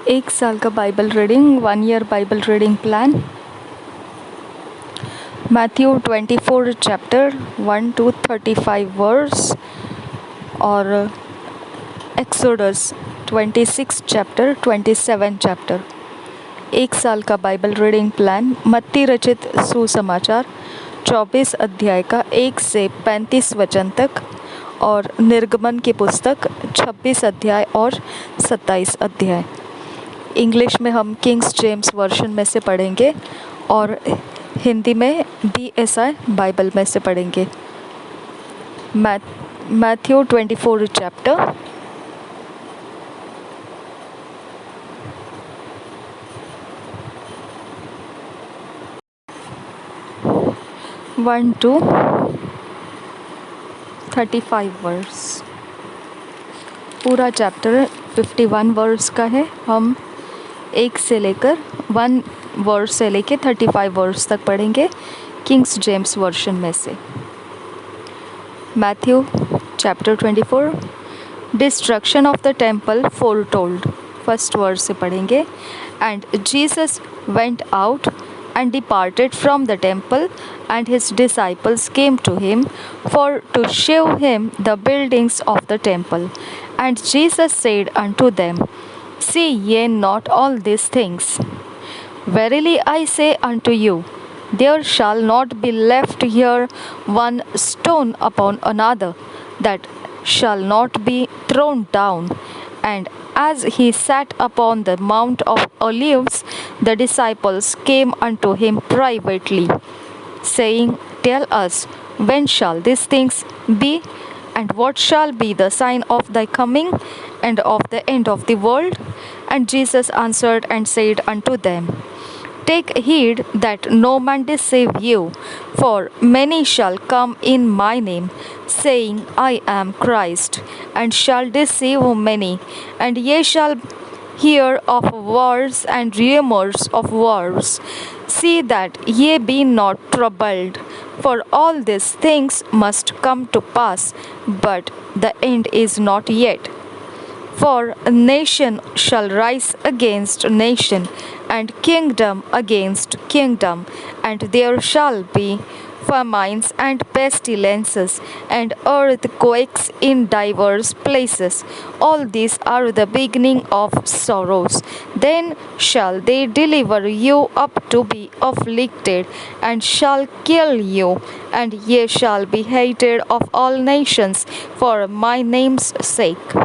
एक साल का Bible reading, 1 year Bible reading plan. Matthew 24 chapter 1 to 35 verse और एक्सोडस 26 चैप्टर 27 चैप्टर। एक साल का बाइबल रीडिंग प्लान। मत्ती रचित सुसमाचार 24 अध्याय का 1 से 35 वचन तक और निर्गमन की पुस्तक 26 अध्याय और 27 अध्याय। इंग्लिश में हम किंग्स जेम्स वर्शन में से पढ़ेंगे और हिंदी में BSI बाइबल में से पढ़ेंगे। Matthew 24 chapter. One to 35 verse. पूरा चैप्टर 51 वर्स का है। हम 1 से लेकर 1 वर्स से लेकर 35 वर्स तक पढ़ेंगे किंग्स जेम्स वर्शन में से। Matthew chapter 24। Destruction of the temple foretold. First verse से पढ़ेंगे। And Jesus went out and departed from the temple, and his disciples came to him for to shew him the buildings of the temple. And Jesus said unto them, See ye not all these things? Verily I say unto you, there shall not be left here one stone upon another that shall not be thrown down. And as he sat upon the Mount of Olives, the disciples came unto him privately, saying, Tell us, when shall these things be? And what shall be the sign of thy coming and of the end of the world? And Jesus answered and said unto them, Take heed that no man deceive you, for many shall come in my name, saying, I am Christ, and shall deceive many. And ye shall hear of wars and rumors of wars. See that ye be not troubled, for all these things must come to pass, but the end is not yet. For nation shall rise against nation, and kingdom against kingdom, and there shall be famines and pestilences, and earthquakes in divers places. All these are the beginning of sorrows. Then shall they deliver you up to be afflicted, and shall kill you, and ye shall be hated of all nations for my name's sake.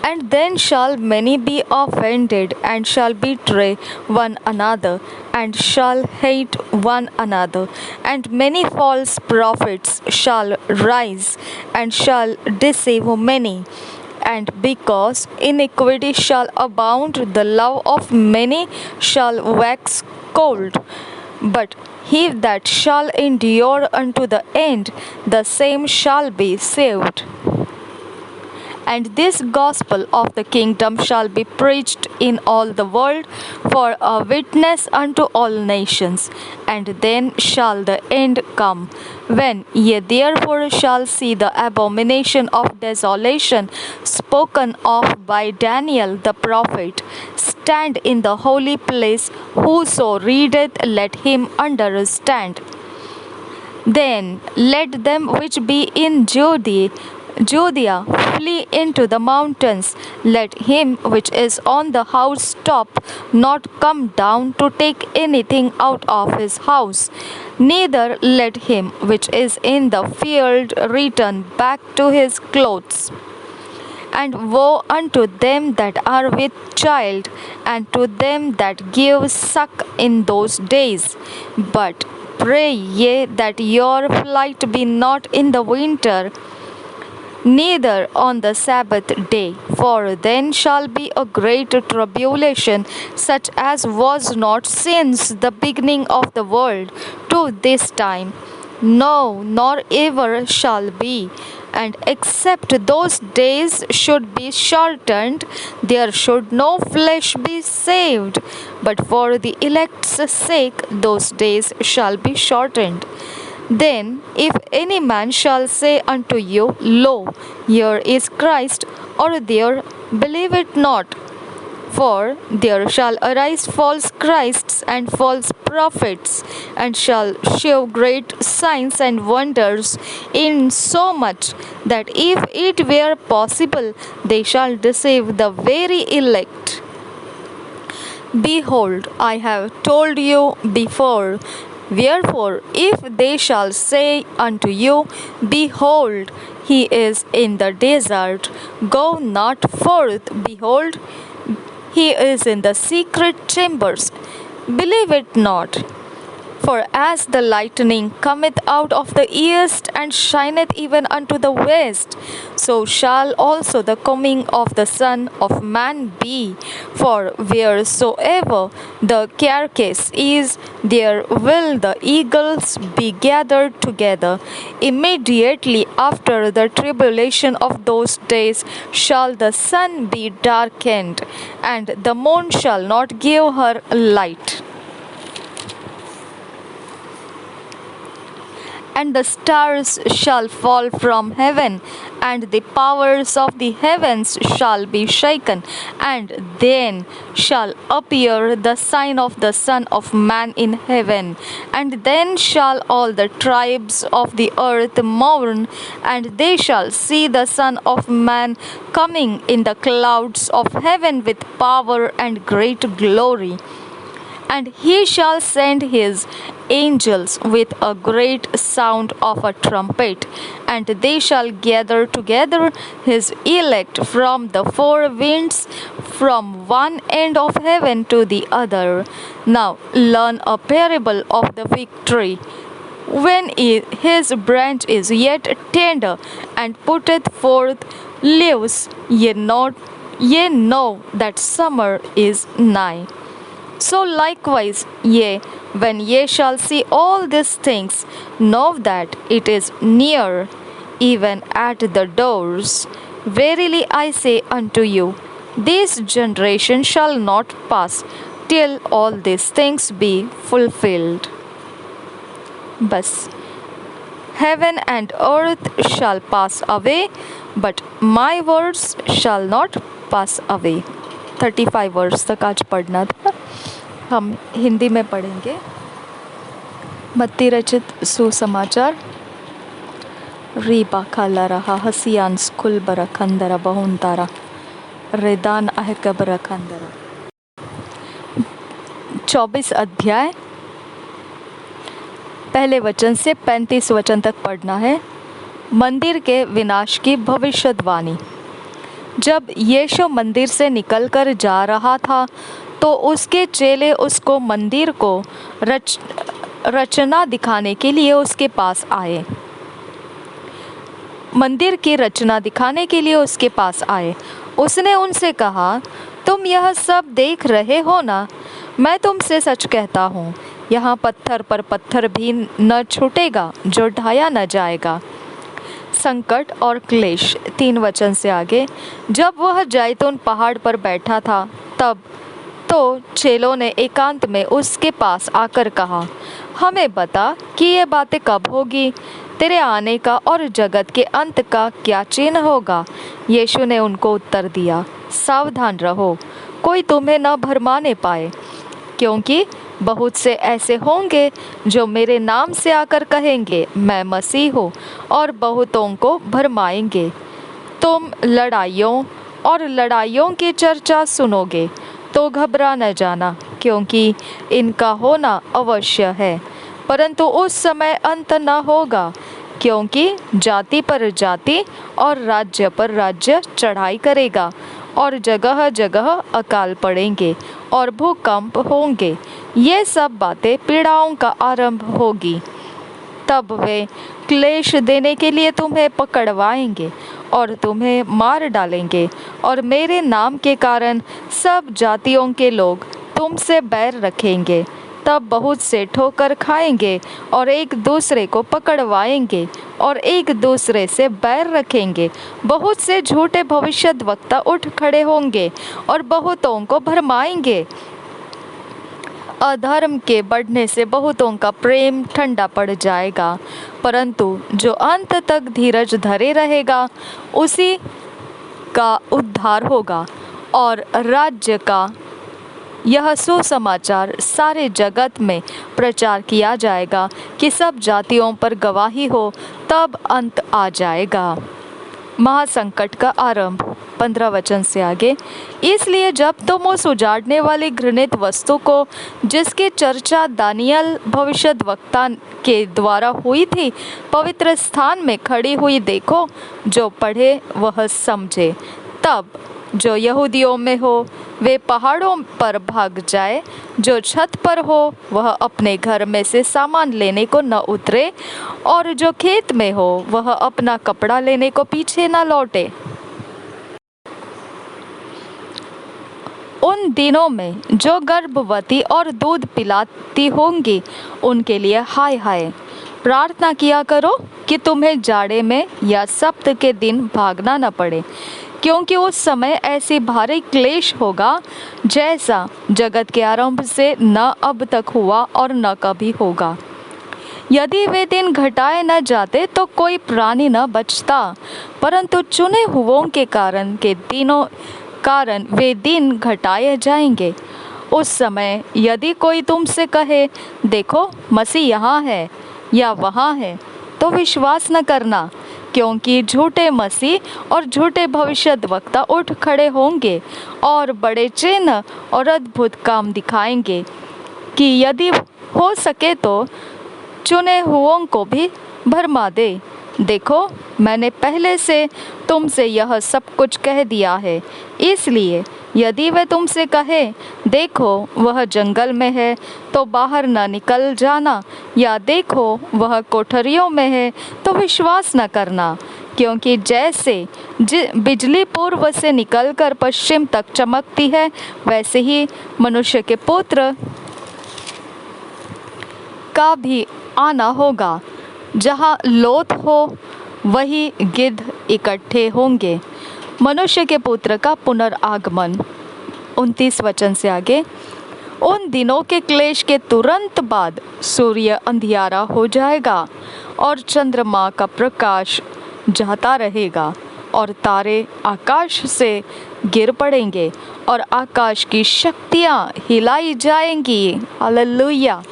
And then shall many be offended, and shall betray one another, and shall hate one another. And many false prophets shall rise, and shall deceive many. And because iniquity shall abound, the love of many shall wax cold. But he that shall endure unto the end, the same shall be saved. And this gospel of the kingdom shall be preached in all the world for a witness unto all nations. And then shall the end come. When ye therefore shall see the abomination of desolation spoken of by Daniel the prophet stand in the holy place, whoso readeth, let him understand. Then let them which be in Judea flee into the mountains. Let him which is on the housetop not come down to take anything out of his house, neither let him which is in the field return back to his clothes. And woe unto them that are with child, and to them that give suck in those days. But pray ye that your flight be not in the winter, neither on the Sabbath day, for then shall be a great tribulation, such as was not since the beginning of the world to this time, no, nor ever shall be. And except those days should be shortened, there should no flesh be saved. But for the elect's sake, those days shall be shortened. Then, if any man shall say unto you, Lo, here is Christ, or there, believe it not. For there shall arise false Christs and false prophets, and shall shew great signs and wonders, insomuch that if it were possible, they shall deceive the very elect. Behold, I have told you before. Wherefore, if they shall say unto you, Behold, he is in the desert, go not forth. Behold, he is in the secret chambers. Believe it not. For as the lightning cometh out of the east and shineth even unto the west, so shall also the coming of the Son of Man be. For wheresoever the carcass is, there will the eagles be gathered together. Immediately after the tribulation of those days shall the sun be darkened, and the moon shall not give her light. And the stars shall fall from heaven, and the powers of the heavens shall be shaken. And then shall appear the sign of the Son of Man in heaven. And then shall all the tribes of the earth mourn, and they shall see the Son of Man coming in the clouds of heaven with power and great glory. And he shall send his angels with a great sound of a trumpet, and they shall gather together his elect from the four winds, from one end of heaven to the other. Now learn a parable of the fig tree. When his branch is yet tender, and putteth forth leaves, ye know that summer is nigh. So likewise, ye, when ye shall see all these things, know that it is near, even at the doors. Verily I say unto you, this generation shall not pass till all these things be fulfilled. Bas. Heaven and earth shall pass away, but my words shall not pass away. 35 वर्ष तक आज पढ़ना था, हम हिंदी में पढ़ेंगे। मत्ती रचित सुसमाचार। रीबा खाला रहा हसियान स्कुल बरखंदरा बहुंतारा रेदान आहकब रखंदरा। 24 अध्याय पहले वचन से 35 वचन तक पढ़ना है। मंदिर के विनाश की भविष्यवाणी। जब यीशु मंदिर से निकलकर जा रहा था तो उसके चेले उसको मंदिर को रचना दिखाने के लिए उसके पास आए। मंदिर की रचना दिखाने के लिए उसके पास आए। उसने उनसे कहा, तुम यह सब देख रहे हो ना? मैं तुमसे सच कहता हूँ, यहाँ पत्थर पर पत्थर भी न छूटेगा जो ढाया न जाएगा। संकट और क्लेश 3 वचन से आगे। जब वह जैतून पहाड़ पर बैठा था तब तो चेलों ने एकांत में उसके पास आकर कहा, हमें बता कि ये बातें कब होगी, तेरे आने का और जगत के अंत का क्या चिन्ह होगा। यीशु ने उनको उत्तर दिया, सावधान रहो, कोई तुम्हें न भरमाने पाए, क्योंकि बहुत से ऐसे होंगे जो मेरे नाम से आकर कहेंगे, मैं मसीह हूँ, और बहुतों को भरमाएंगे। तुम लड़ाइयों की चर्चा सुनोगे तो घबरा न जाना, क्योंकि इनका होना अवश्य है, परंतु उस समय अंत न होगा। क्योंकि जाति पर जाति और राज्य पर राज्य चढ़ाई करेगा, और जगह जगह अकाल पड़ेंगे और भूकंप होंगे। ये सब बातें पीड़ाओं का आरंभ होगी। तब वे क्लेश देने के लिए तुम्हें पकड़वाएंगे और तुम्हें मार डालेंगे, और मेरे नाम के कारण सब जातियों के लोग तुमसे बैर रखेंगे। तब बहुत से ठोकर खाएंगे और एक दूसरे को पकड़वाएंगे और एक दूसरे से बैर रखेंगे। बहुत से झूठे भविष्यद्वक्ता उठ खड़े होंगे और बहुतों को भरमाएंगे। अधर्म के बढ़ने से बहुतों का प्रेम ठंडा पड़ जाएगा, परंतु जो अंत तक धीरज धरे रहेगा उसी का उद्धार होगा। और राज्य का यह सुसमाचार सारे जगत में प्रचार किया जाएगा कि सब जातियों पर गवाही हो, तब अंत आ जाएगा। महासंकट का आरंभ 15 वचन से आगे। इसलिए जब तुम उस उजाड़ने वाली घृणित वस्तु को, जिसकी चर्चा दानियल भविष्यद्वक्ता के द्वारा हुई थी, पवित्र स्थान में खड़ी हुई देखो, जो पढ़े वह समझे। तब जो यहूदियों में हो वे पहाड़ों पर भाग जाए, जो छत पर हो वह अपने घर में से सामान लेने को न उतरे, और जो खेत में हो वह अपना कपड़ा लेने को पीछे न लौटे। उन दिनों में जो गर्भवती और दूध पिलाती होंगी, उनके लिए हाय हाय। प्रार्थना किया करो कि तुम्हें जाड़े में या सप्त के दिन भागना न पड़े, क्योंकि उस समय ऐसी भारी क्लेश होगा जैसा जगत के आरंभ से न अब तक हुआ और न कभी होगा। यदि वे दिन घटाए न जाते तो कोई प्राणी न बचता, परंतु चुने हुओं के कारण वे दिन घटाए जाएंगे। उस समय यदि कोई तुमसे कहे, देखो मसीह यहाँ है या वहाँ है, तो विश्वास न करना, क्योंकि झूठे मसीह और झूठे भविष्यद्वक्ता उठ खड़े होंगे और बड़े चिन्ह और अद्भुत काम दिखाएंगे, कि यदि हो सके तो चुने हुओं को भी भरमा दे। देखो, मैंने पहले से तुमसे यह सब कुछ कह दिया है। इसलिए यदि वे तुमसे कहे, देखो वह जंगल में है, तो बाहर न निकल जाना, या देखो वह कोठरियों में है, तो विश्वास न करना, क्योंकि जैसे बिजली पूर्व से निकलकर पश्चिम तक चमकती है, वैसे ही मनुष्य के पुत्र का भी आना होगा। जहाँ लोथ हो वही गिद्ध इकट्ठे होंगे। मनुष्य के पुत्र का पुनरागमन 29 वचन से आगे। उन दिनों के क्लेश के तुरंत बाद सूर्य अंधियारा हो जाएगा और चंद्रमा का प्रकाश जाता रहेगा, और तारे आकाश से गिर पड़ेंगे और आकाश की शक्तियाँ हिलाई जाएंगी। हालेलुया।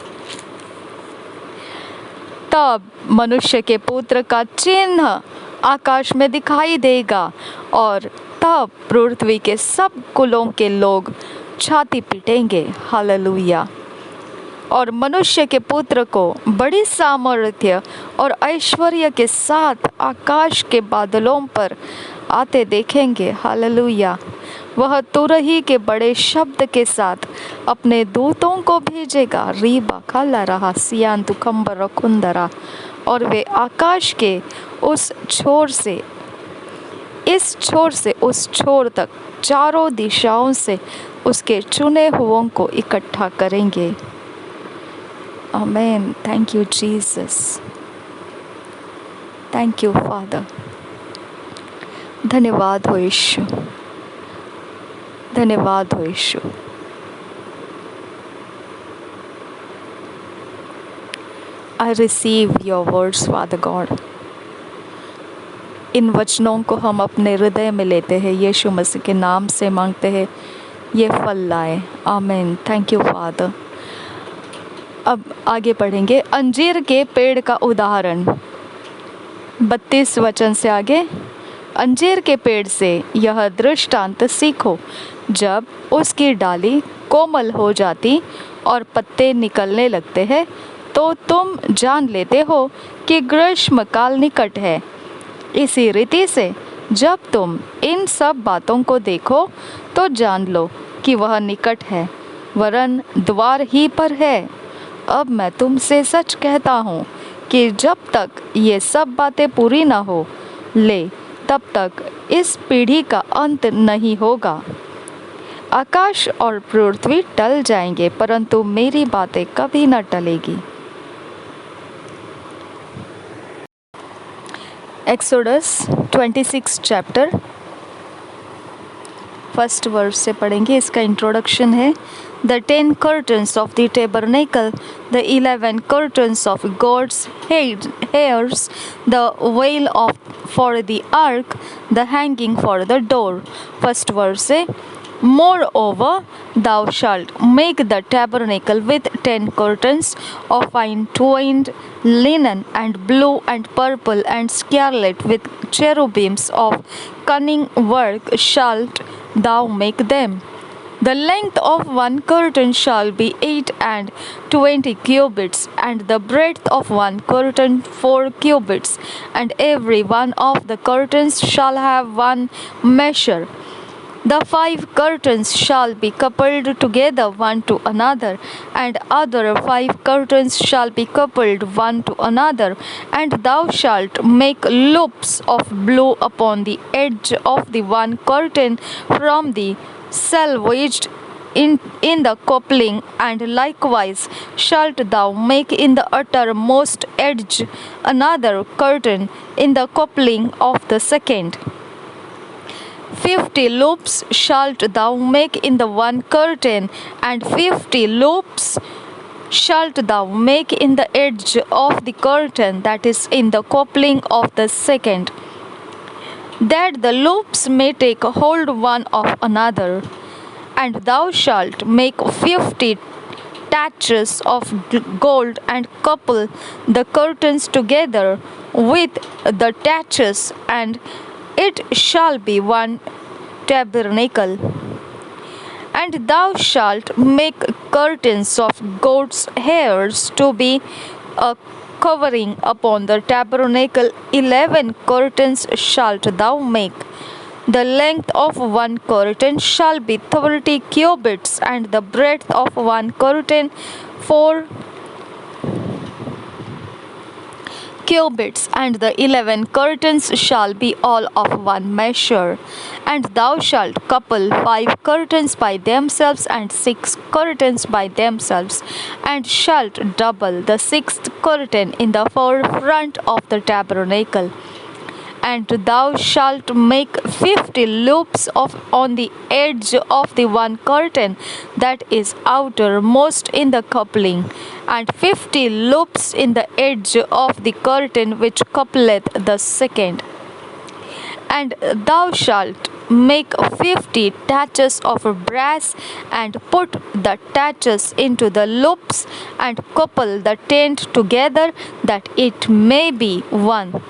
तब मनुष्य के पुत्र का चिन्ह आकाश में दिखाई देगा, और तब पृथ्वी के सब कुलों के लोग छाती पीटेंगे। हालेलुया। और मनुष्य के पुत्र को बड़ी सामर्थ्य और ऐश्वर्य के साथ आकाश के बादलों पर आते देखेंगे। हालेलुया। वह तुरही के बड़े शब्द के साथ अपने दूतों को भेजेगा। रीबा खाला रहा सियांतु खम्बर खुंदरा। और वे आकाश के उस छोर से इस छोर से उस छोर तक चारों दिशाओं से उसके चुने हुओं को इकट्ठा करेंगे। आमीन। Thank you Jesus. Thank you father. धन्यवाद हो यीशु, धन्यवाद हो यीशु। I receive your words, Father God. इन वचनों को हम अपने हृदय में लेते हैं, यीशु मसीह के नाम से मांगते हैं, ये फल लाए। आमीन। Thank you father. अब आगे पढ़ेंगे अंजीर के पेड़ का उदाहरण 32 वचन से आगे। अंजीर के पेड़ से यह दृष्टांत सीखो, जब उसकी डाली कोमल हो जाती और पत्ते निकलने लगते हैं, तो तुम जान लेते हो कि ग्रीष्म काल निकट है। इसी रीति से जब तुम इन सब बातों को देखो, तो जान लो कि वह निकट है, वरन द्वार ही पर है। अब मैं तुमसे सच कहता हूँ कि जब तक ये सब बातें पूरी ना हो ले, तब तक इस पीढ़ी का अंत नहीं होगा। आकाश और पृथ्वी टल जाएंगे, परंतु मेरी बातें कभी न टलेगी। एक्सोडस 26 चैप्टर 1 वर्स से पढ़ेंगे। इसका इंट्रोडक्शन है। The 10 curtains of the tabernacle, the 11 curtains of God's hairs, the veil for the ark, the hanging for the door. 1 verse से Moreover, thou shalt make the tabernacle with 10 curtains of fine twined linen, and blue and purple and scarlet, with cherubims of cunning work shalt thou make them. The length of one curtain shall be 8 and 20 cubits, and the breadth of one curtain 4 cubits, and every one of the curtains shall have one measure. The 5 curtains shall be coupled together one to another, and other 5 curtains shall be coupled one to another. And thou shalt make loops of blue upon the edge of the one curtain from the selvaged in the coupling, and likewise shalt thou make in the uttermost edge another curtain in the coupling of the second. 50 loops shalt thou make in the one curtain, and 50 loops shalt thou make in the edge of the curtain that is in the coupling of the second, that the loops may take hold one of another. And thou shalt make 50 taches of gold, and couple the curtains together with the taches, and it shall be one tabernacle. And thou shalt make curtains of goats' hairs to be a covering upon the tabernacle. 11 curtains shalt thou make. The length of one curtain shall be 30 cubits, and the breadth of one curtain 4 cubits, and the 11 curtains shall be all of one measure. And thou shalt couple 5 curtains by themselves, and 6 curtains by themselves, and shalt double the 6th curtain in the forefront of the tabernacle. And thou shalt make 50 loops on the edge of the one curtain that is outermost in the coupling, and 50 loops in the edge of the curtain which coupleth the second. And thou shalt make 50 taches of brass, and put the taches into the loops, and couple the tent together, that it may be one.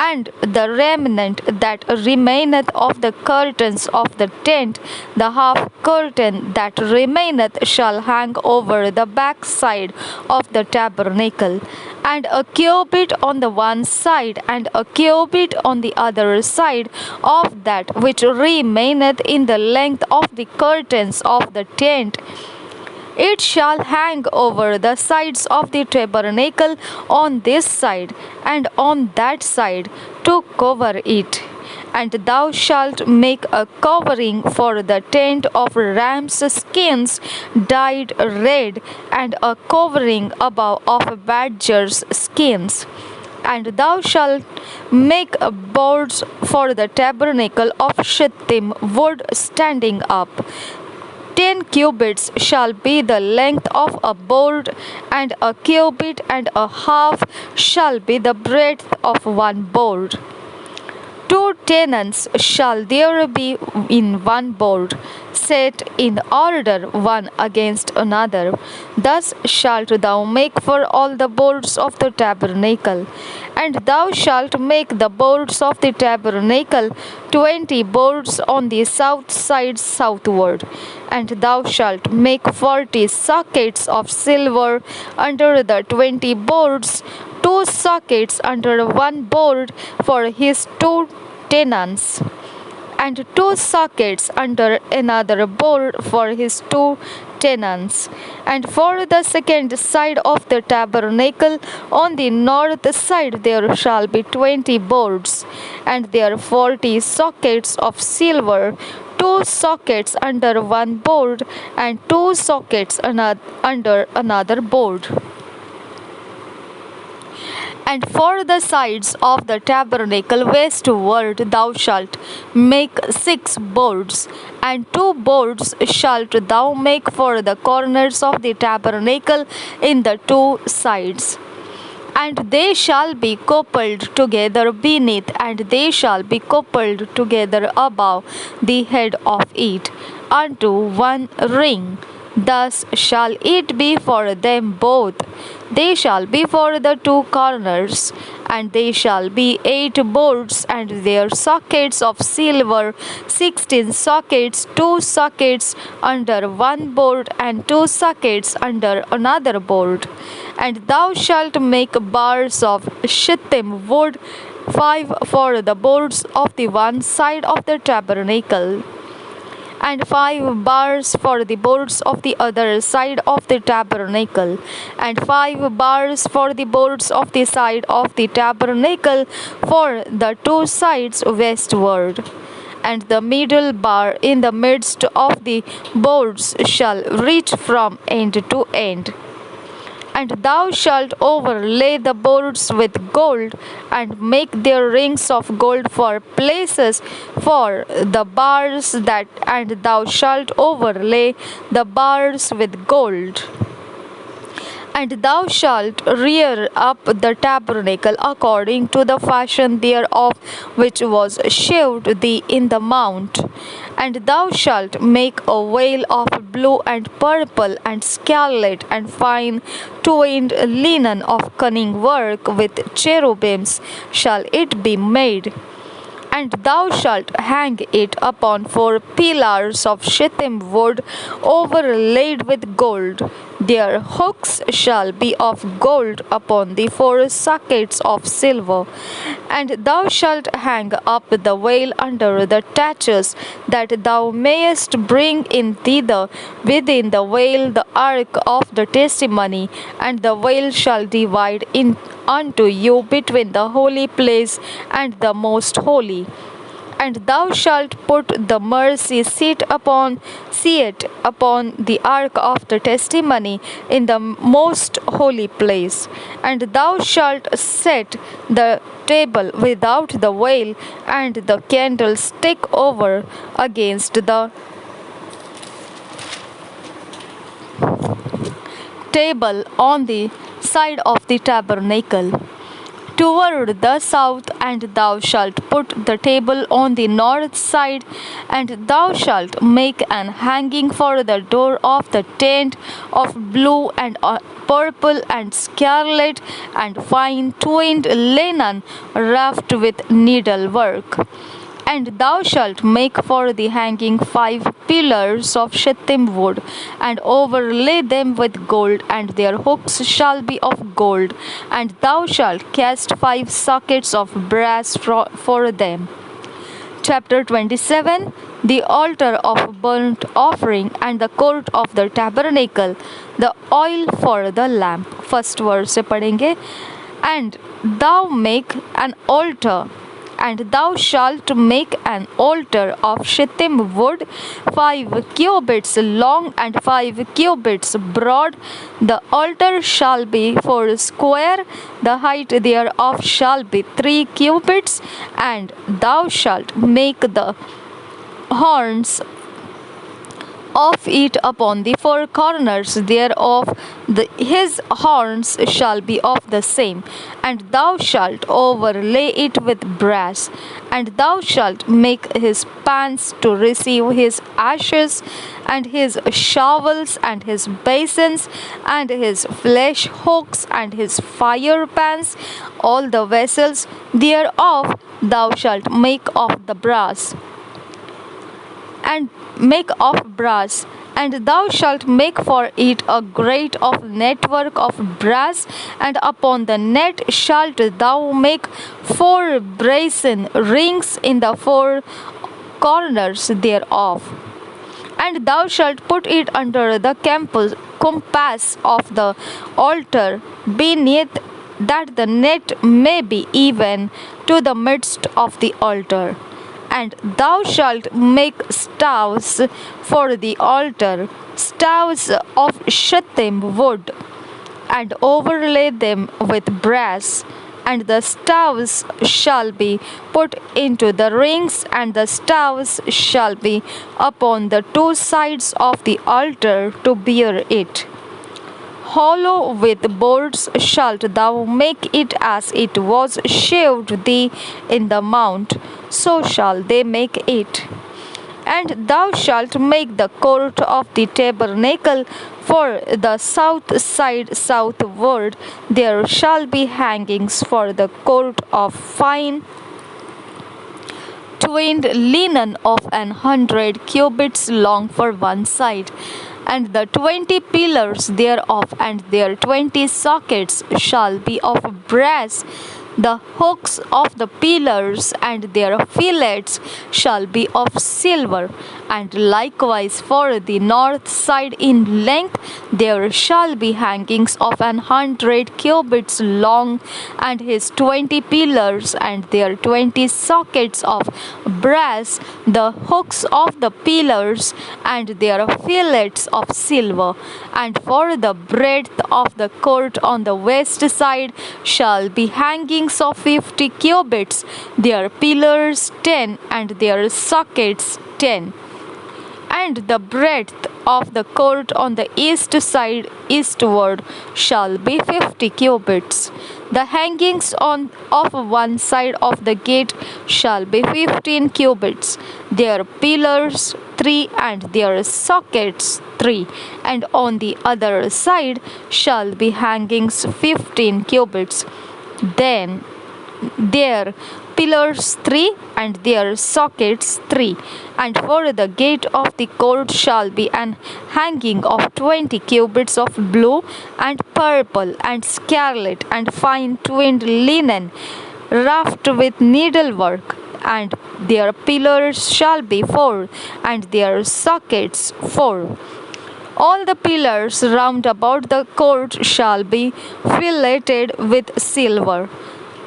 And the remnant that remaineth of the curtains of the tent, the half curtain that remaineth, shall hang over the backside of the tabernacle, and a cubit on the one side, and a cubit on the other side of that which remaineth in the length of the curtains of the tent. It shall hang over the sides of the tabernacle on this side and on that side, to cover it. And thou shalt make a covering for the tent of ram's skins dyed red, and a covering above of badger's skins. And thou shalt make boards for the tabernacle of shittim wood standing up. 10 cubits shall be the length of a board, and a cubit and a half shall be the breadth of one board. 2 tenons shall there be in one board, set in order one against another. Thus shalt thou make for all the boards of the tabernacle. And thou shalt make the boards of the tabernacle 20 boards on the south side southward. And thou shalt make 40 sockets of silver under the 20 boards, 2 sockets under one board for his 2 tenons, and 2 sockets under another board for his 2 tenons. And for the second side of the tabernacle, on the north side, there shall be 20 boards, and there 40 sockets of silver, 2 sockets under one board, and 2 sockets under another board. And for the sides of the tabernacle westward thou shalt make 6 boards, and 2 boards shalt thou make for the corners of the tabernacle in the 2 sides. And they shall be coupled together beneath, and they shall be coupled together above the head of it. unto one ring. Thus shall it be for them both. They shall be for the two corners, and they shall be 8 boards, and their sockets of silver, 16 sockets, 2 sockets under one board, and 2 sockets under another board. And thou shalt make bars of shittim wood, 5 for the boards of the one side of the tabernacle, and 5 bars for the boards of the other side of the tabernacle, and 5 bars for the boards of the side of the tabernacle for the 2 sides westward. And the middle bar in the midst of the boards shall reach from end to end. And thou shalt overlay the boards with gold, and make their rings of gold for places for the bars, and thou shalt overlay the bars with gold. And thou shalt rear up the tabernacle according to the fashion thereof, which was shewed thee in the mount. And thou shalt make a veil of blue and purple and scarlet and fine twined linen of cunning work, with cherubims shall it be made. And thou shalt hang it upon 4 pillars of shittim wood overlaid with gold. Their hooks shall be of gold upon the 4 sockets of silver. And thou shalt hang up the veil under the taches, that thou mayest bring in thither within the veil the ark of the testimony. And the veil shall divide in unto you between the holy place and the most holy. And thou shalt put the mercy seat upon the ark of the testimony in the most holy place. And thou shalt set the table without the veil, and the candlestick over against the table on the side of the tabernacle toward the south. And thou shalt put the table on the north side. And thou shalt make an hanging for the door of the tent of blue and purple and scarlet and fine twined linen, wrapped with needlework. And thou shalt make for the hanging 5 pillars of shittim wood, and overlay them with gold, and their hooks shall be of gold. And thou shalt cast 5 sockets of brass for them. Chapter 27. The altar of burnt offering and the court of the tabernacle, the oil for the lamp. First verse से पढ़ेंगे. And thou make an altar, and thou shalt make an altar of shittim wood, 5 cubits long and 5 cubits broad. The altar shall be 4 square, the height thereof shall be 3 cubits. And thou shalt make the horns of it upon the 4 corners thereof. His horns shall be of the same. And thou shalt overlay it with brass. And thou shalt make his pans to receive his ashes, and his shovels, and his basins, and his flesh hooks, and his fire pans. All the vessels thereof thou shalt make of the brass, and make of brass. And thou shalt make for it a grate of network of brass, and upon the net shalt thou make 4 brazen rings in the 4 corners thereof. And thou shalt put it under the compass of the altar beneath, that the net may be even to the midst of the altar. And thou shalt make staves for the altar, staves of shittim wood, and overlay them with brass. And the staves shall be put into the rings, and the staves shall be upon the 2 sides of the altar to bear it. Hollow with boards shalt thou make it, as it was shewed thee in the mount, so shall they make it. And thou shalt make the court of the tabernacle for the south side southward. There shall be hangings for the court of fine twined linen of 100 cubits long for one side, and the 20 pillars thereof and their 20 sockets shall be of brass. The hooks of the pillars and their fillets shall be of silver, and likewise for the north side in length there shall be hangings of 100 cubits long, and his 20 pillars and their 20 sockets of brass, the hooks of the pillars and their fillets of silver. And for the breadth of the court on the west side shall be hangings of 50 cubits, their pillars 10 and their sockets 10. And the breadth of the court on the east side eastward shall be 50 cubits. The hangings of one side of the gate shall be 15 cubits, their pillars 3 and their sockets 3, and on the other side shall be hangings 15 cubits. Then their pillars 3 and their sockets 3. And for the gate of the court shall be an hanging of 20 cubits of blue and purple and scarlet and fine twined linen, wrought with needlework. And their pillars shall be 4 and their sockets 4. All the pillars round about the court shall be filleted with silver.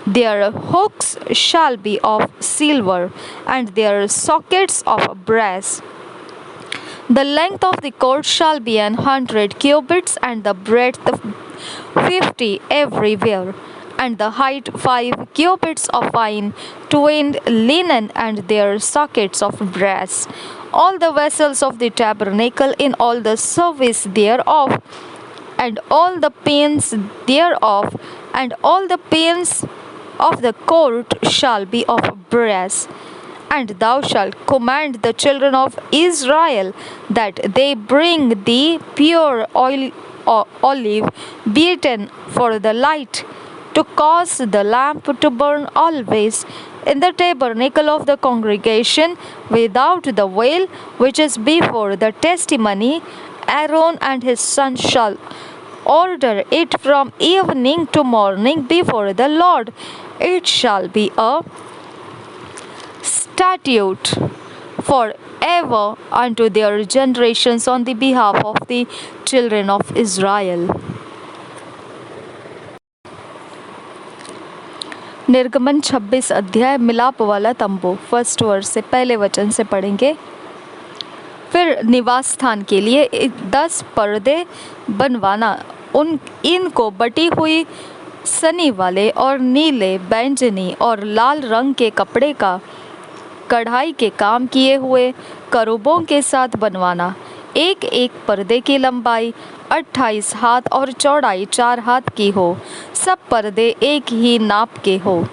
Their hooks shall be of silver, and their sockets of brass. The length of the court shall be 100 cubits, and the breadth 50 everywhere, and the height 5 cubits of fine twined linen, and their sockets of brass. All the vessels of the tabernacle in all the service thereof, and all the panes thereof, and all the panes of the court shall be of brass. And thou shalt command the children of Israel that they bring thee pure olive beaten for the light, to cause the lamp to burn always in the tabernacle of the congregation without the veil, which is before the testimony. Aaron and his sons shall order it from evening to morning before the Lord. It shall be a statute forever unto their generations on the behalf of the children of Israel. निर्गमन 26 अध्याय मिलाप वाला तंबू, first verse से पहले वचन से पढ़ेंगे। फिर निवास स्थान के लिए 10 पर्दे बनवाना, इनको बटी हुई सनी वाले और नीले, बैंगनी और लाल रंग के कपड़े का कढ़ाई के काम किए हुए करूबों के साथ बनवाना। एक एक पर्दे की लंबाई 28 हाथ और चौड़ाई 4 हाथ की हो। सब पर्दे एक ही नाप के हो।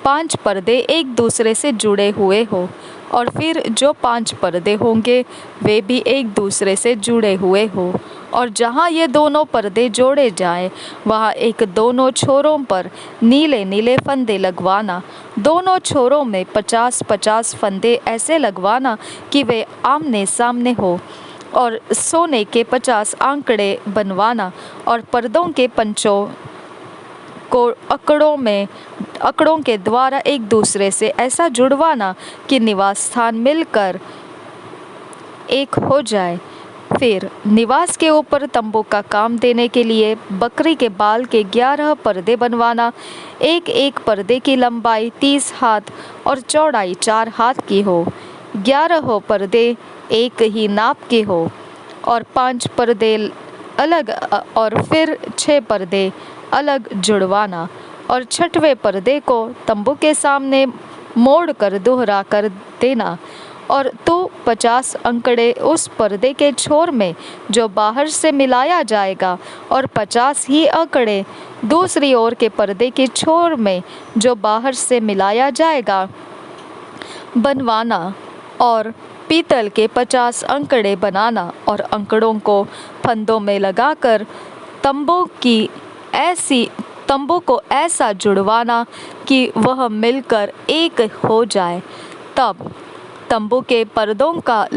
5 पर्दे एक दूसरे से जुड़े हुए हो, और फिर जो 5 पर्दे होंगे वे भी एक दूसरे से जुड़े हुए हो। और जहाँ ये दोनों पर्दे जोड़े जाएं, वहाँ एक दोनों छोरों पर नीले नीले फंदे लगवाना। दोनों छोरों में 50-50 फंदे ऐसे लगवाना कि वे आमने सामने हो। और सोने के 50 आंकड़े बनवाना, और पर्दों के पंचों को अकड़ों के द्वारा एक दूसरे से ऐसा जुड़वाना कि निवास स्थान मिलकर एक हो जाए। फिर निवास के ऊपर तंबू का काम देने के लिए बकरी के बाल के 11 पर्दे बनवाना। एक एक पर्दे की लंबाई 30 हाथ और चौड़ाई 4 हाथ की हो। 11 पर्दे एक ही नाप के हो, और 5 पर्दे अलग, और फिर 6 पर्दे अलग जुड़वाना। और 6वें पर्दे को तंबू के सामने मोड़ कर दोहरा कर देना। और तू 50 अंकड़े उस पर्दे के छोर में जो बाहर से मिलाया जाएगा, और 50 ही अंकड़े दूसरी ओर के पर्दे के छोर में जो बाहर से मिलाया जाएगा बनवाना। और पीतल के 50 अंकड़े बनाना और अंकड़ों को फंदों में लगाकर तंबू को ऐसा जुड़वाना कि वह मिलकर एक हो जाए। तब तंबू के पर्दों का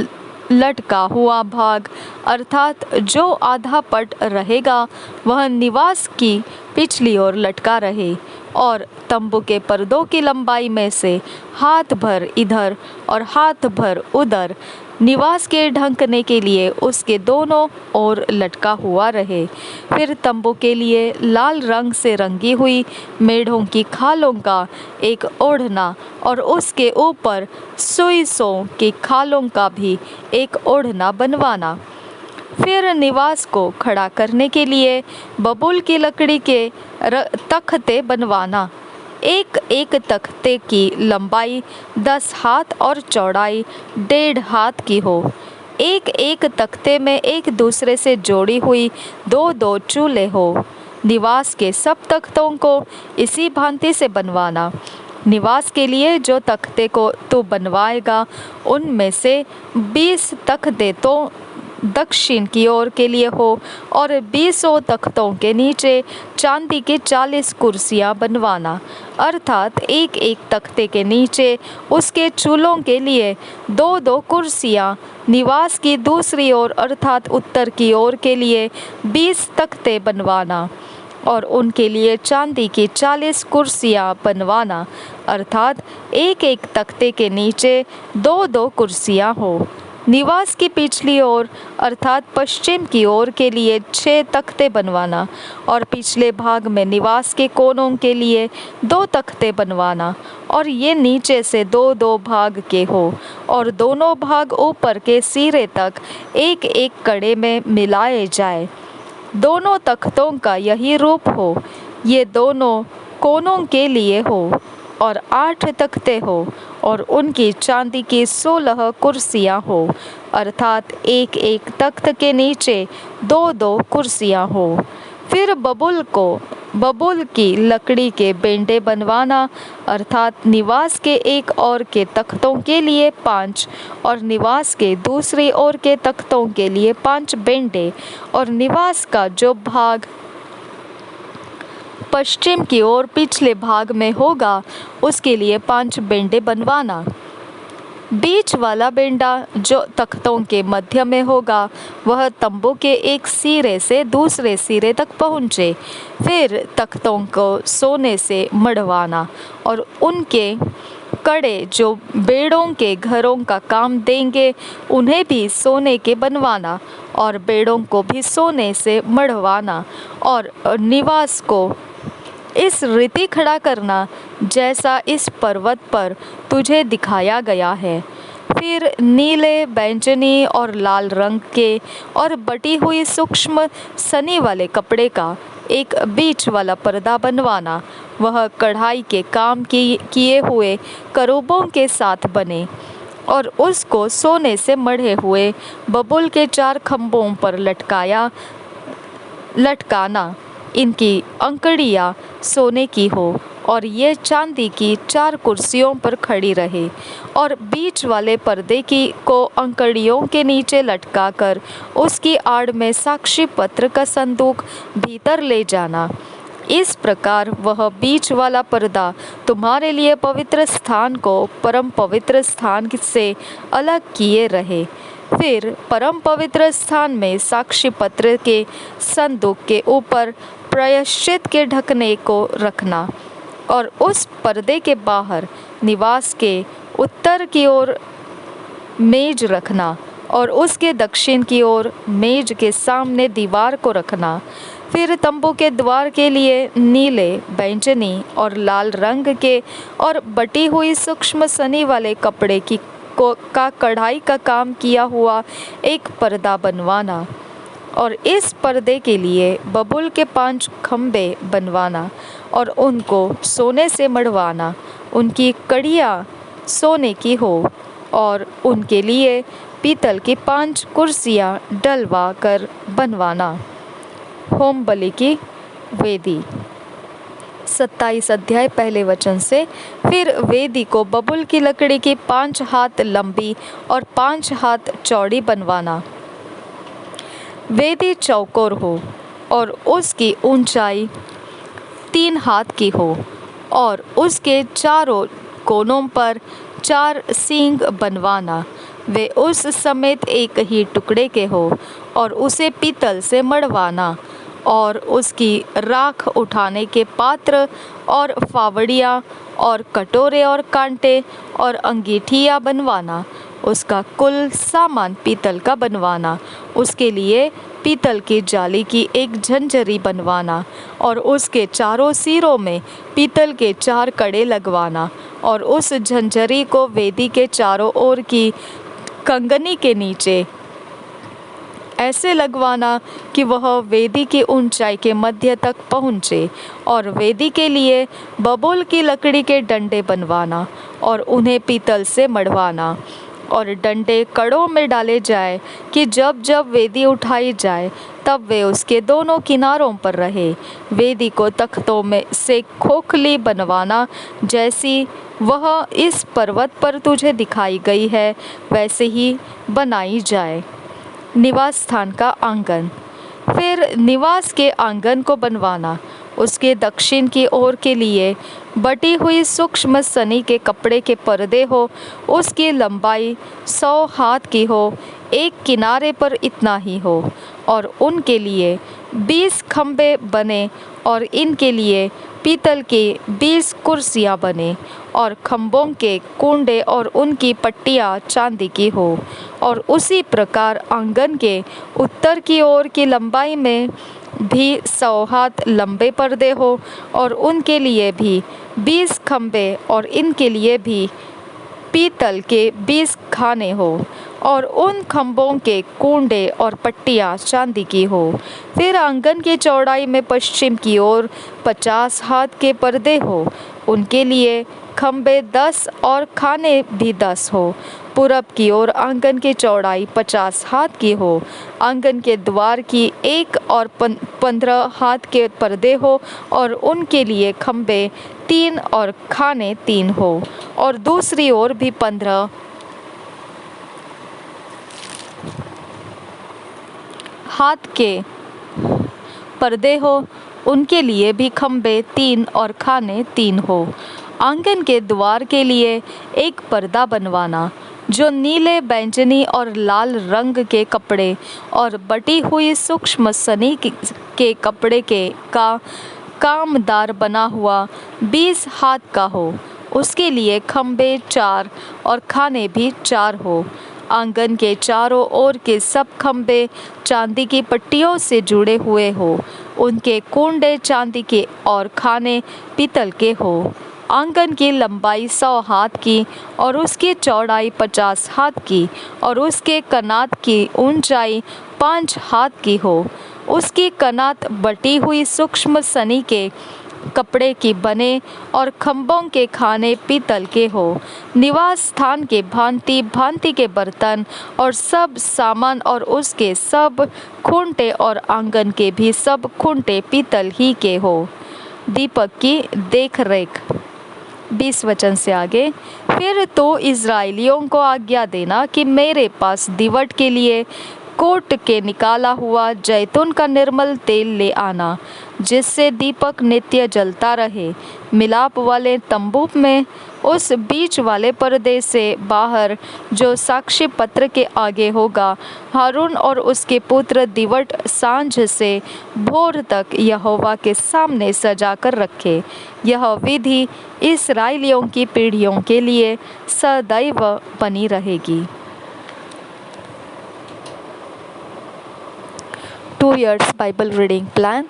लटका हुआ भाग अर्थात जो आधा पट रहेगा वह निवास की पिछली ओर लटका रहे और तंबू के पर्दों की लंबाई में से हाथ भर इधर और हाथ भर उधर निवास के ढकने के लिए उसके दोनों ओर लटका हुआ रहे। फिर तंबू के लिए लाल रंग से रंगी हुई मेढ़ों की खालों का एक ओढ़ना और उसके ऊपर सुइसों की खालों का भी एक ओढ़ना बनवाना। फिर निवास को खड़ा करने के लिए बबूल की लकड़ी के तख्ते बनवाना। एक एक तख्ते की लंबाई 10 हाथ और चौड़ाई 1.5 हाथ की हो। एक एक तख्ते में एक दूसरे से जोड़ी हुई 2-2 चूल्हे हो। निवास के सब तख्तों को इसी भांति से बनवाना। निवास के लिए जो तख्ते को तू बनवाएगा उनमें से 20 तख्ते तो दक्षिण की ओर के लिए हो और 20 तख्तों के नीचे चांदी की 40 कुर्सियां बनवाना, अर्थात एक एक तख्ते के नीचे उसके चूल्हों के लिए 2-2 कुर्सियां। निवास की दूसरी ओर अर्थात उत्तर की ओर के लिए 20 तख्ते बनवाना और उनके लिए चांदी की 40 कुर्सियां बनवाना, अर्थात एक एक तख्ते के नीचे 2-2 कुर्सियां हो। निवास की पिछली ओर अर्थात पश्चिम की ओर के लिए 6 तख्ते बनवाना और पिछले भाग में निवास के कोनों के लिए 2 तख्ते बनवाना और ये नीचे से 2-2 भाग के हो और दोनों भाग ऊपर के सिरे तक एक एक कड़े में मिलाए जाए। दोनों तख्तों का यही रूप हो। ये दोनों कोनों के लिए हो और 8 तख्ते हो और उनकी चांदी की 16 कुर्सियां हो, अर्थात एक एक तख्त के नीचे 2-2 कुर्सियां हो। फिर बबूल की लकड़ी के बेंडे बनवाना, अर्थात निवास के एक ओर के तख्तों के लिए 5 और निवास के दूसरी ओर के तख्तों के लिए 5 बेंडे और निवास का जो भाग पश्चिम की ओर पिछले भाग में होगा उसके लिए 5 बेंडे बनवाना। बीच वाला बेंडा जो तख्तों के मध्य में होगा वह तंबू के एक सिरे से दूसरे सिरे तक पहुँचे। फिर तख्तों को सोने से मढ़वाना और उनके कड़े जो बेड़ों के घरों का काम देंगे उन्हें भी सोने के बनवाना और बेड़ों को भी सोने से मढ़वाना और निवास को इस रीति खड़ा करना जैसा इस पर्वत पर तुझे दिखाया गया है। फिर नीले, बैंगनी और लाल रंग के और बटी हुई सूक्ष्म सनी वाले कपड़े का एक बीच वाला पर्दा बनवाना। वह कढ़ाई के काम किए हुए करूबों के साथ बने और उसको सोने से मढ़े हुए बबूल के 4 खंभों पर लटकाना। इनकी अंकड़ियाँ सोने की हो और ये चांदी की 4 कुर्सियों पर खड़ी रहे और बीच वाले पर्दे को अंकड़ियों के नीचे लटकाकर उसकी आड़ में साक्षी पत्र का संदूक भीतर ले जाना। इस प्रकार वह बीच वाला पर्दा तुम्हारे लिए पवित्र स्थान को परम पवित्र स्थान से अलग किए रहे। फिर परम पवित्र स्थान में साक्षी पत्र के संदूक के ऊपर प्रायश्चित के ढकने को रखना और उस पर्दे के बाहर निवास के उत्तर की ओर मेज रखना और उसके दक्षिण की ओर मेज के सामने दीवार को रखना। फिर तंबू के द्वार के लिए नीले, बैंगनी और लाल रंग के और बटी हुई सूक्ष्म सनी वाले कपड़े का कढ़ाई का काम किया हुआ एक पर्दा बनवाना और इस पर्दे के लिए बबूल के 5 खंभे बनवाना और उनको सोने से मढ़वाना। उनकी कड़ियाँ सोने की हो और उनके लिए पीतल की 5 कुर्सियाँ डलवा कर बनवाना। होम बलि की वेदी। 27 अध्याय पहले वचन से। फिर वेदी को बबूल की लकड़ी की 5 हाथ लंबी और 5 हाथ चौड़ी बनवाना। वेदी चौकोर हो और उसकी ऊंचाई 3 हाथ की हो और उसके चारों कोनों पर 4 सींग बनवाना। वे उस समेत एक ही टुकड़े के हो और उसे पीतल से मढ़वाना। और उसकी राख उठाने के पात्र और फावड़ियाँ और कटोरे और कांटे और अंगीठियाँ बनवाना। उसका कुल सामान पीतल का बनवाना। उसके लिए पीतल की जाली की एक झंझरी बनवाना और उसके चारों सिरों में पीतल के 4 कड़े लगवाना। और उस झंझरी को वेदी के चारों ओर की कंगनी के नीचे ऐसे लगवाना कि वह वेदी की ऊंचाई के मध्य तक पहुँचे। और वेदी के लिए बबूल की लकड़ी के डंडे बनवाना और उन्हें पीतल से मढ़वाना। और डंडे कड़ों में डाले जाए कि जब जब वेदी उठाई जाए तब वे उसके दोनों किनारों पर रहे। वेदी को तख्तों में से खोखली बनवाना, जैसी वह इस पर्वत पर तुझे दिखाई गई है वैसे ही बनाई जाए। निवास स्थान का आंगन। फिर निवास के आंगन को बनवाना। उसके दक्षिण की ओर के लिए बटी हुई सूक्ष्म सनी के कपड़े के पर्दे हो। उसकी लंबाई 100 हाथ की हो, एक किनारे पर इतना ही हो। और उनके लिए 20 खंभे बने और इनके लिए पीतल की 20 कुर्सियाँ बने। और खंभों के कुंडे और उनकी पट्टियाँ चांदी की हो। और उसी प्रकार आंगन के उत्तर की ओर की लंबाई में भी 100 हाथ लंबे पर्दे हो और उनके लिए भी 20 खंभे और इनके लिए भी पीतल के 20 खाने हो। और उन खंभों के कुंडे और पट्टियाँ चांदी की हो। फिर आंगन की चौड़ाई में पश्चिम की ओर 50 हाथ के पर्दे हो। उनके लिए खंभे 10 और खाने भी 10 हो। पूरब की ओर आंगन की चौड़ाई 50 हाथ की हो। आंगन के द्वार की 1 और 15 हाथ के पर्दे हो और उनके लिए खंभे 3 और खाने 3 हो। और दूसरी ओर भी 15 हाथ के पर्दे हो, उनके लिए भी खंभे 3 और खाने 3 हो। आंगन के द्वार के लिए एक पर्दा बनवाना, जो नीले, बैंगनी और लाल रंग के कपड़े और बटी हुई सूक्ष्म सनी के कपड़े के कामदार बना हुआ 20 हाथ का हो। उसके लिए खंभे 4 और खाने भी 4 हो। आंगन के चारों ओर के सब खंभे चांदी की पट्टियों से जुड़े हुए हो। उनके कुंडे चांदी के और खाने पीतल के हो। आंगन की लंबाई 100 हाथ की और उसकी चौड़ाई 50 हाथ की और उसके कनात की ऊंचाई 5 हाथ की हो। उसकी कनात बटी हुई सूक्ष्म सनी के कपड़े की बने और खंभों के खाने पीतल के हो। निवास स्थान के भांति भांति के बर्तन और सब सामान और उसके सब खूंटे और आंगन के भी सब खूंटे पीतल ही के हो। दीपक की देखरेख। 20 वचन से आगे। फिर तो इज़राइलियों को आज्ञा देना कि मेरे पास दीवट के लिए कोट के निकाला हुआ जैतून का निर्मल तेल ले आना, जिससे दीपक नित्य जलता रहे। मिलाप वाले तंबू में उस बीच वाले पर्दे से बाहर जो साक्षी पत्र के आगे होगा, हारून और उसके पुत्र दीवट सांझ से भोर तक यहोवा के सामने सजा कर रखे। यह विधि इस्राएलियों की पीढ़ियों के लिए सदैव बनी रहेगी। 2 years बाइबल रीडिंग प्लान।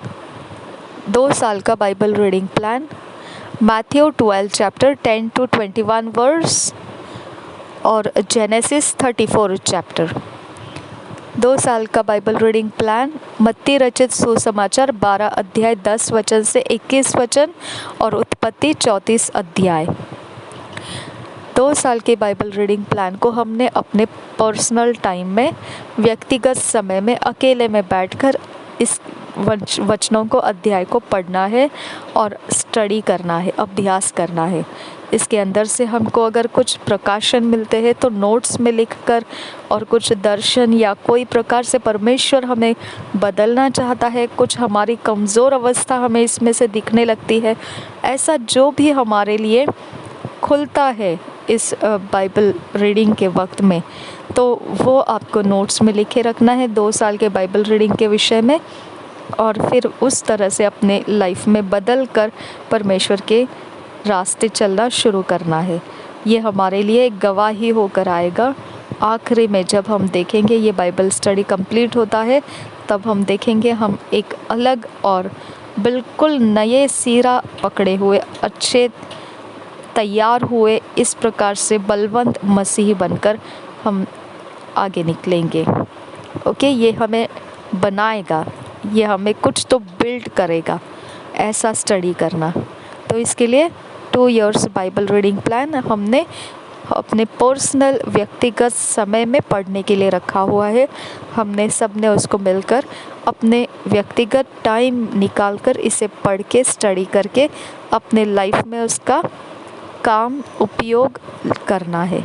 2 साल का Bible reading plan. Matthew 12 chapter 10 to 21 verse और जेनेसिस 34 चैप्टर। 2 साल का बाइबल रीडिंग प्लान। मत्ती रचित सुसमाचार 12 अध्याय 10 वचन से 21 वचन और उत्पत्ति 34 अध्याय। 2 साल के बाइबल रीडिंग प्लान को हमने अपने पर्सनल टाइम में, व्यक्तिगत समय में, अकेले में बैठकर इस वचनों को, अध्याय को पढ़ना है और स्टडी करना है, अभ्यास करना है। इसके अंदर से हमको अगर कुछ प्रकाशन मिलते हैं तो नोट्स में लिखकर, और कुछ दर्शन या कोई प्रकार से परमेश्वर हमें बदलना चाहता है, कुछ हमारी कमज़ोर अवस्था हमें इसमें से दिखने लगती है, ऐसा जो भी हमारे लिए खुलता है इस बाइबल रीडिंग के वक्त में, तो वो आपको नोट्स में लिखे रखना है 2 साल के बाइबल रीडिंग के विषय में, और फिर उस तरह से अपने लाइफ में बदल कर परमेश्वर के रास्ते चलना शुरू करना है। ये हमारे लिए एक गवाही होकर आएगा। आखिरी में जब हम देखेंगे ये बाइबल स्टडी कंप्लीट होता है, तब हम देखेंगे हम एक अलग और बिल्कुल नए सिरा पकड़े हुए, अच्छे तैयार हुए, इस प्रकार से बलवंत मसीही बनकर हम आगे निकलेंगे। ओके, ये हमें बनाएगा, ये हमें कुछ तो बिल्ड करेगा, ऐसा स्टडी करना। तो इसके लिए 2 इयर्स बाइबल रीडिंग प्लान हमने अपने पर्सनल व्यक्तिगत समय में पढ़ने के लिए रखा हुआ है। हमने सब ने उसको मिलकर अपने व्यक्तिगत टाइम निकाल कर इसे पढ़ के, स्टडी करके अपने लाइफ में उसका काम उपयोग करना है।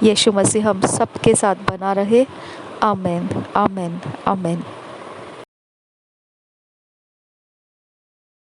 यीशु मसीह हम सबके साथ बना रहे। आमीन, आमीन, आमीन।